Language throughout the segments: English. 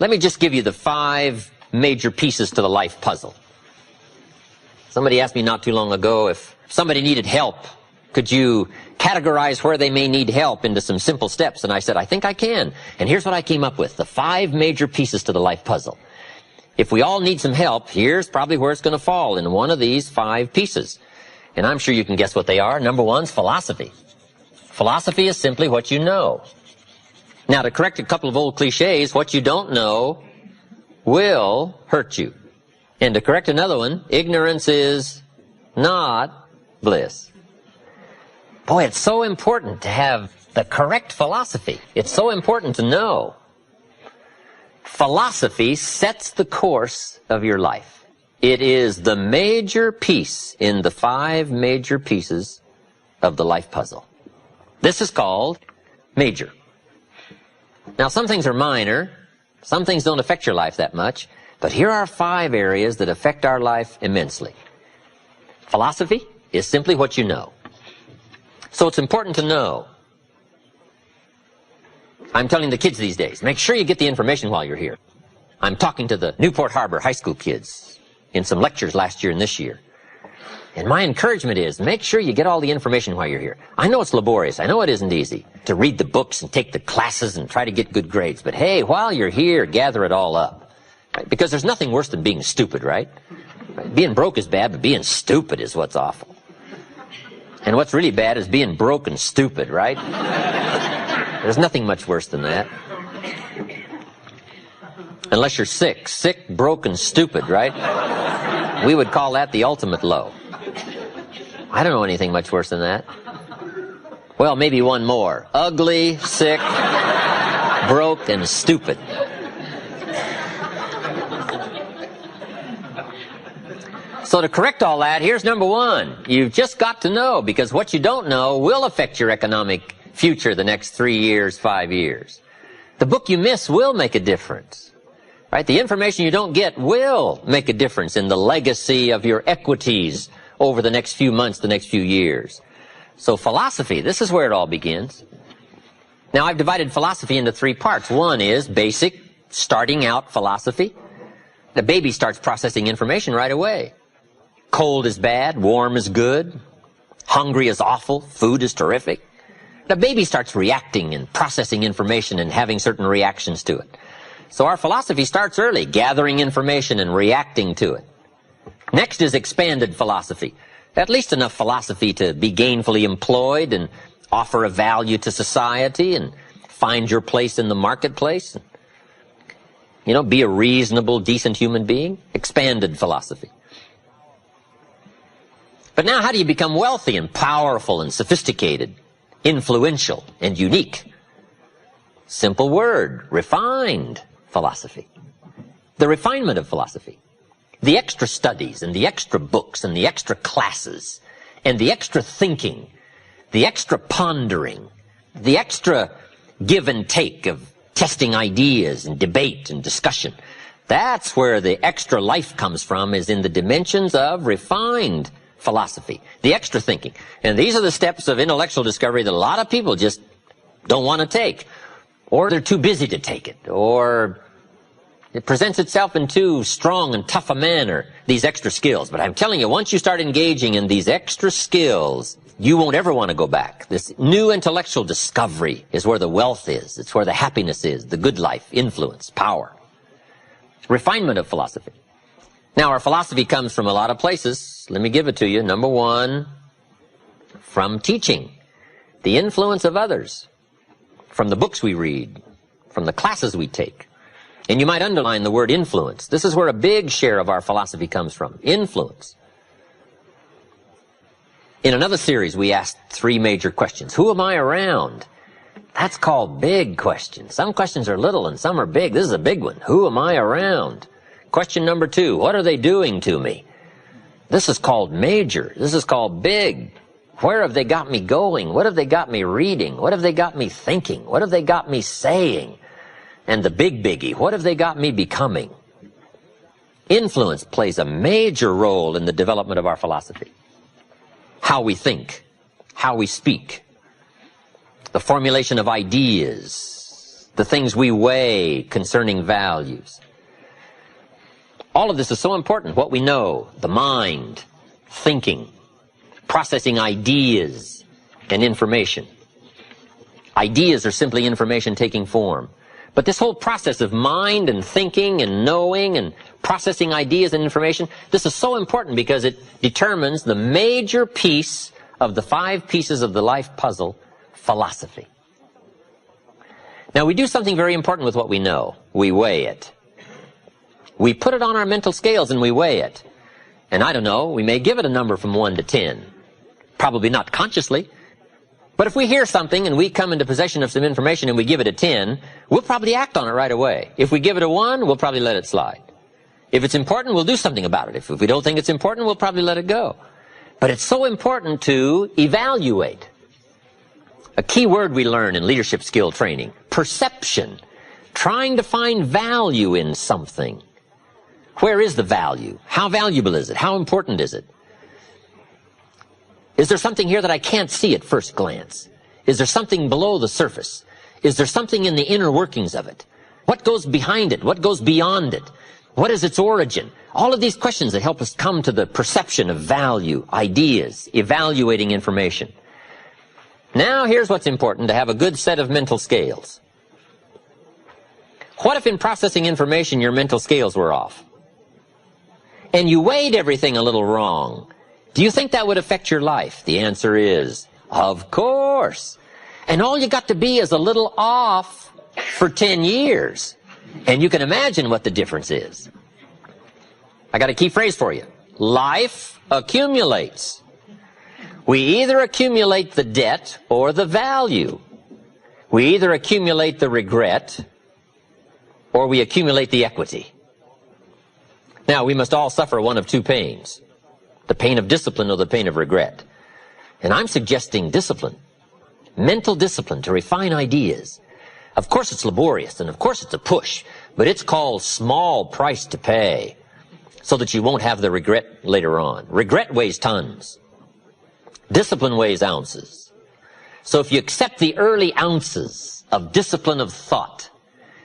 let me just give you the 5 major pieces to the life puzzle. Somebody asked me not too long ago if somebody needed help, could you categorize where they may need help into some simple steps? And I said, I think I can. And here's what I came up with, the 5 major pieces to the life puzzle. If we all need some help, here's probably where it's going to fall, in one of these 5 pieces. And I'm sure you can guess what they are. Number 1 is philosophy. Philosophy is simply what you know. Now, to correct a couple of old cliches, what you don't know will hurt you. And to correct another one, ignorance is not bliss. Boy, it's so important to have the correct philosophy. It's so important to know. Philosophy sets the course of your life. It is the major piece in the 5 major pieces of the life puzzle. This is called major. Now, some things are minor. Some things don't affect your life that much. But here are 5 areas that affect our life immensely. Philosophy is simply what you know. So it's important to know. I'm telling the kids these days, make sure you get the information while you're here. I'm talking to the Newport Harbor high school kids in some lectures last year and this year. And my encouragement is, make sure you get all the information while you're here. I know it's laborious. I know it isn't easy to read the books and take the classes and try to get good grades. But hey, while you're here, gather it all up. Right? Because there's nothing worse than being stupid, right? Being broke is bad, but being stupid is what's awful. And what's really bad is being broke and stupid, right? There's nothing much worse than that. Unless you're sick. Sick, broke, and stupid, right? We would call that the ultimate low. I don't know anything much worse than that. Well, maybe one more. Ugly, sick, broke, and stupid. So to correct all that, here's number 1. You've just got to know, because what you don't know will affect your economic future the next 3 years, 5 years. The book you miss will make a difference. Right? The information you don't get will make a difference in the legacy of your equities over the next few months, the next few years. So philosophy, this is where it all begins. Now, I've divided philosophy into 3 parts. 1 is basic, starting out philosophy. The baby starts processing information right away. Cold is bad, warm is good, hungry is awful, food is terrific. The baby starts reacting and processing information and having certain reactions to it. So our philosophy starts early, gathering information and reacting to it. Next is expanded philosophy. At least enough philosophy to be gainfully employed and offer a value to society and find your place in the marketplace. You know, be a reasonable, decent human being. Expanded philosophy. But now how do you become wealthy and powerful and sophisticated, influential and unique? Simple word, refined philosophy. The refinement of philosophy. The extra studies and the extra books and the extra classes and the extra thinking, the extra pondering, the extra give and take of testing ideas and debate and discussion. That's where the extra life comes from, is in the dimensions of refined philosophy, the extra thinking. And these are the steps of intellectual discovery that a lot of people just don't want to take, or they're too busy to take it, or it presents itself in too strong and tough a manner, these extra skills. But I'm telling you, once you start engaging in these extra skills, you won't ever want to go back. This new intellectual discovery is where the wealth is. It's where the happiness is, the good life, influence, power. Refinement of philosophy. Now, our philosophy comes from a lot of places. Let me give it to you. Number 1, from teaching. The influence of others. From the books we read. From the classes we take. And you might underline the word influence. This is where a big share of our philosophy comes from. Influence. In another series, we asked 3 major questions. Who am I around? That's called big questions. Some questions are little and some are big. This is a big one. Who am I around? Question number 2, what are they doing to me? This is called major. This is called big. Where have they got me going? What have they got me reading? What have they got me thinking? What have they got me saying? And the big biggie, what have they got me becoming? Influence plays a major role in the development of our philosophy. How we think, how we speak, the formulation of ideas, the things we weigh concerning values. All of this is so important. What we know, the mind, thinking, processing ideas and information. Ideas are simply information taking form. But this whole process of mind and thinking and knowing and processing ideas and information, this is so important because it determines the major piece of the 5 pieces of the life puzzle, philosophy. Now, we do something very important with what we know. We weigh it. We put it on our mental scales and we weigh it. And I don't know, we may give it a number from 1 to 10. Probably not consciously. But if we hear something and we come into possession of some information and we give it a 10, we'll probably act on it right away. If we give it a 1, we'll probably let it slide. If it's important, we'll do something about it. If we don't think it's important, we'll probably let it go. But it's so important to evaluate. A key word we learn in leadership skill training, perception. Trying to find value in something. Where is the value? How valuable is it? How important is it? Is there something here that I can't see at first glance? Is there something below the surface? Is there something in the inner workings of it? What goes behind it? What goes beyond it? What is its origin? All of these questions that help us come to the perception of value, ideas, evaluating information. Now here's what's important, to have a good set of mental scales. What if in processing information your mental scales were off? And you weighed everything a little wrong. Do you think that would affect your life? The answer is, of course. And all you got to be is a little off for 10 years. And you can imagine what the difference is. I got a key phrase for you. Life accumulates. We either accumulate the debt or the value. We either accumulate the regret or we accumulate the equity. Now, we must all suffer one of 2 pains. The pain of discipline or the pain of regret. And I'm suggesting discipline. Mental discipline to refine ideas. Of course it's laborious and of course it's a push, but it's called small price to pay so that you won't have the regret later on. Regret weighs tons. Discipline weighs ounces. So if you accept the early ounces of discipline of thought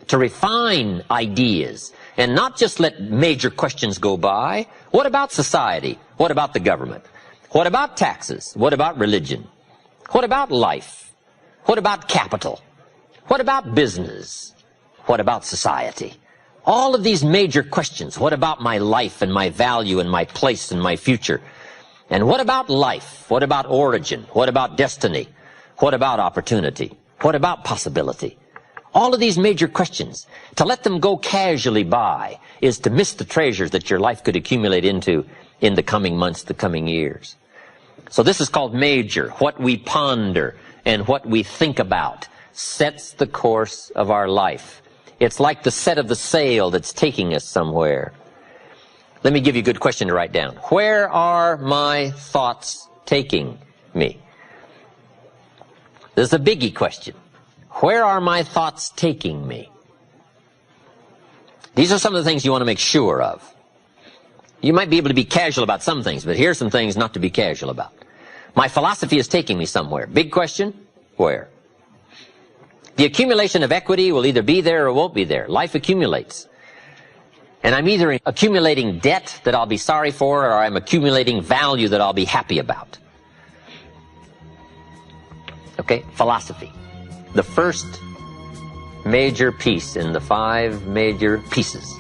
to refine ideas and not just let major questions go by, what about society? What about the government? What about taxes? What about religion? What about life? What about capital? What about business? What about society? All of these major questions. What about my life and my value and my place and my future? And what about life? What about origin? What about destiny? What about opportunity? What about possibility? All of these major questions, to let them go casually by is to miss the treasures that your life could accumulate into in the coming months, the coming years. So this is called major. What we ponder and what we think about sets the course of our life. It's like the set of the sail that's taking us somewhere. Let me give you a good question to write down. Where are my thoughts taking me? This is a biggie question. Where are my thoughts taking me? These are some of the things you want to make sure of. You might be able to be casual about some things, but here's some things not to be casual about. My philosophy is taking me somewhere. Big question, where? The accumulation of equity will either be there or won't be there. Life accumulates. And I'm either accumulating debt that I'll be sorry for, or I'm accumulating value that I'll be happy about. Okay, philosophy. The first major piece in the 5 major pieces.